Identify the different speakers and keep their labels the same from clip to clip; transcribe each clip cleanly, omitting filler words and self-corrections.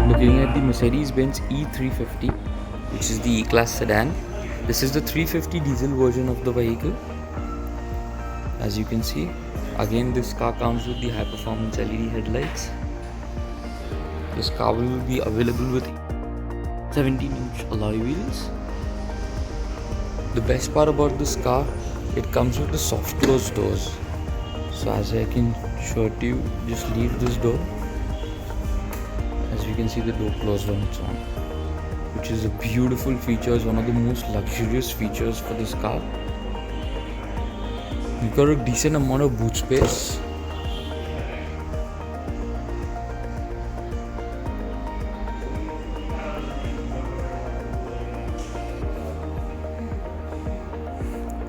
Speaker 1: Looking at the Mercedes-Benz E350, which is the E-Class sedan. This is the 350 diesel version of the vehicle. As you can see, again this car comes with the high-performance LED headlights. This car will be available with 17-inch alloy wheels. The best part about this car, it comes with the soft close doors. So as I can show to you, just leave this door. As you can see, the door closed on its own, which is a beautiful feature. It's one of the most luxurious features for this car. You've got a decent amount of boot space.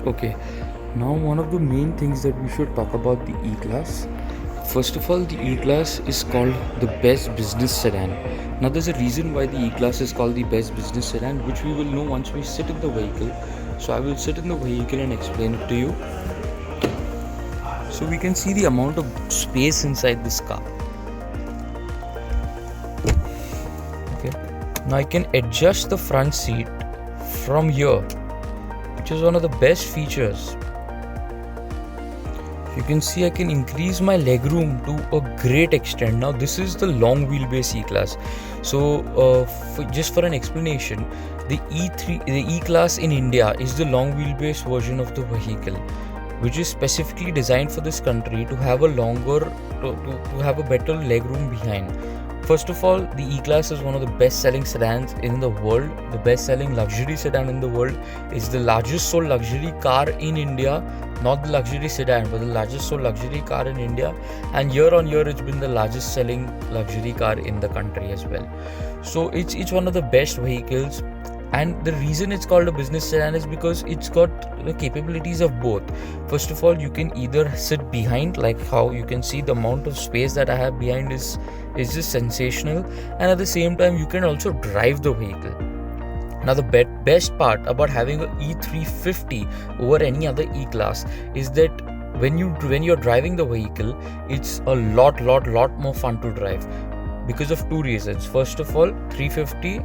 Speaker 1: Okay, now one of the main things that we should talk about the E-Class. First of all, the E-Class is called the best business sedan. Now there's a reason why the E-Class is called the best business sedan, which we will know once we sit in the vehicle. So I will sit in the vehicle and explain it to you. So we can see the amount of space inside this car. Okay, now I can adjust the front seat from here, which is one of the best features. You can see I can increase my legroom to a great extent. Now this is the long wheelbase E-Class. So just for an explanation, the E-Class in India is the long wheelbase version of the vehicle, which is specifically designed for this country to have a longer, to have a better legroom behind. First of all, the E-Class is one of the best-selling sedans in the world. The best-selling luxury sedan in the world. Is the largest sold luxury car in India. Not the luxury sedan, but the largest sold luxury car in India. And year on year, it's been the largest selling luxury car in the country as well. So it's one of the best vehicles. And the reason it's called a business sedan is because it's got the capabilities of both. First of all, you can either sit behind, like how you can see the amount of space that I have behind is just sensational, and at the same time you can also drive the vehicle. Now the best part about having an E350 over any other E-Class is that when you're driving the vehicle, it's a lot more fun to drive because of two reasons. First of all, 350,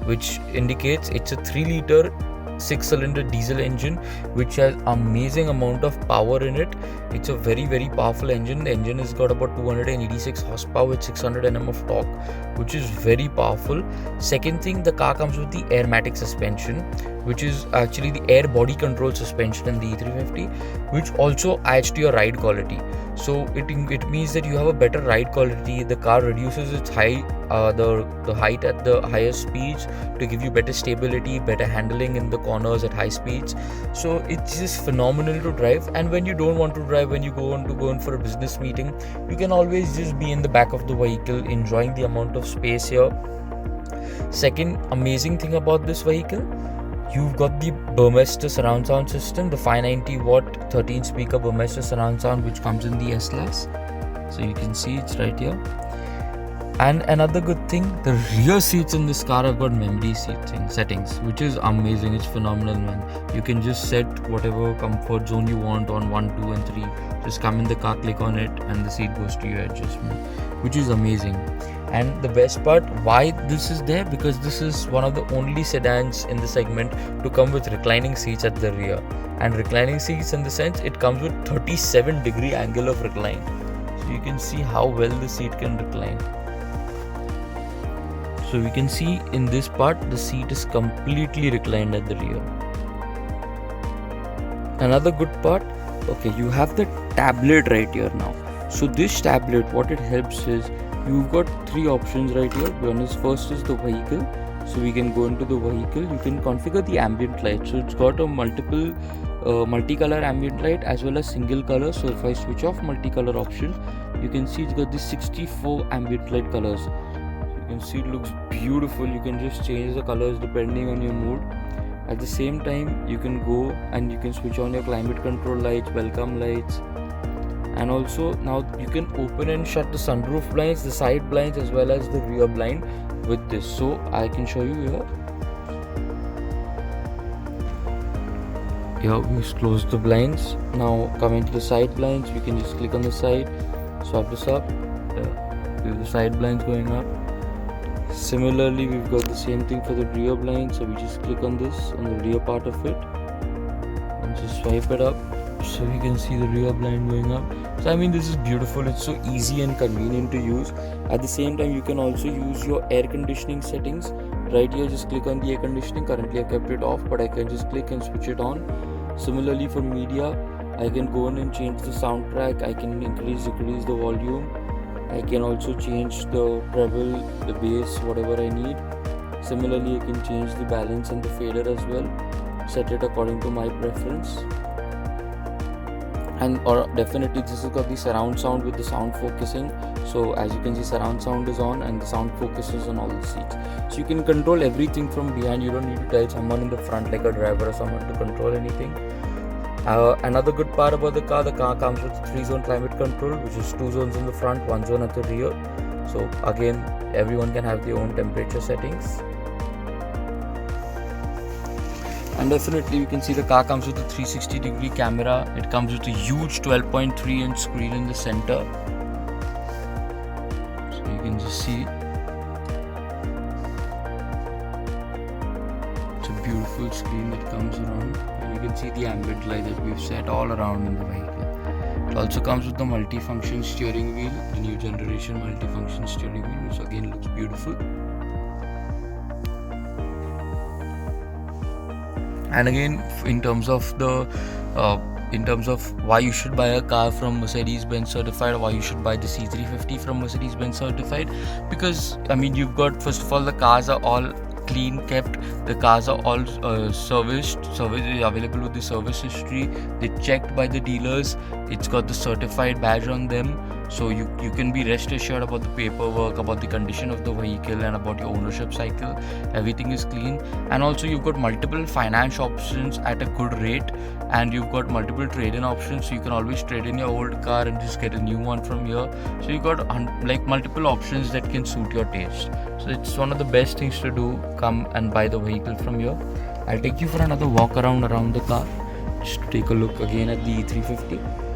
Speaker 1: which indicates it's a 3-liter 6-cylinder diesel engine which has amazing amount of power in it. It's a very powerful engine. The engine has got about 286 horsepower with 600 Nm of torque, which is very powerful. Second thing, the car comes with the Airmatic suspension, which is actually the air body control suspension in the E350, which also adds to your ride quality. So it means that you have a better ride quality. The car reduces its height, the height at the higher speeds to give you better stability, better handling in the corners at high speeds. So it's just phenomenal to drive. And when you don't want to drive, when you go in for a business meeting, you can always just be in the back of the vehicle enjoying the amount of space here. Second amazing thing about this vehicle, you've got the Burmester surround sound system, the 590 watt 13 speaker Burmester surround sound, which comes in the S-Class. So you can see it's right here. And another good thing, the rear seats in this car have got memory settings, which is amazing. It's phenomenal, man. You can just set whatever comfort zone you want on 1, 2 and 3. Just come in the car, click on it, and the seat goes to your adjustment, which is amazing. And the best part, why this is there, because this is one of the only sedans in the segment to come with reclining seats at the rear. And reclining seats in the sense, it comes with 37-degree angle of recline. So you can see how well the seat can recline. So we can see in this part, the seat is completely reclined at the rear. Another good part, okay, you have the tablet right here now. So this tablet, what it helps is, you've got 3 options right here. First is the vehicle. So we can go into the vehicle. You can configure the ambient light. So it's got a multicolor ambient light as well as single color. So if I switch off multicolor option, you can see it's got the 64 ambient light colors. You can see it looks beautiful. You can just change the colors depending on your mood. At the same time, you can go and you can switch on your climate control lights, welcome lights, and also now you can open and shut the sunroof blinds, the side blinds as well as the rear blind with this. So I can show you here. Here we close the blinds. Now coming to the side blinds, we can just click on the side, swap this up, the side blinds going up. Similarly, we've got the same thing for the rear blind, so we just click on this on the rear part of it and just swipe it up so you can see the rear blind going up. So I mean, this is beautiful. It's so easy and convenient to use. At the same time, you can also use your air conditioning settings. Right here, just click on the air conditioning. Currently I kept it off, but I can just click and switch it on. Similarly for media, I can go in and change the soundtrack. I can increase, decrease the volume. I can also change the treble, the bass, whatever I need. Similarly, I can change the balance and the fader as well. Set it according to my preference. And or definitely this has got the surround sound with the sound focusing. So as you can see, surround sound is on and the sound focuses on all the seats. So you can control everything from behind. You don't need to tell someone in the front like a driver or someone to control anything. Another good part about the car comes with 3-zone climate control, which is 2 zones in the front, 1 zone at the rear. So again, everyone can have their own temperature settings. And definitely you can see the car comes with a 360-degree camera. It comes with a huge 12.3-inch screen in the center. So you can just see. It's a beautiful screen that comes around. And you can see the ambient light that we've set all around in the vehicle. It also comes with the multi-function steering wheel, the new generation multi-function steering wheel, which again looks beautiful. And again, in terms of why you should buy a car from Mercedes-Benz certified, or why you should buy the C350 from Mercedes-Benz certified, because I mean, you've got, first of all, the cars are all clean kept, the cars are all service available with the service history, they're checked by the dealers, it's got the certified badge on them. So you can be rest assured about the paperwork, about the condition of the vehicle, and about your ownership cycle. Everything is clean. And also you've got multiple finance options at a good rate, and you've got multiple trade-in options, so you can always trade in your old car and just get a new one from here. So you've got like multiple options that can suit your taste. So it's one of the best things to do. Come and buy the vehicle from here. I'll take you for another walk around the car, just to take a look again at the E350.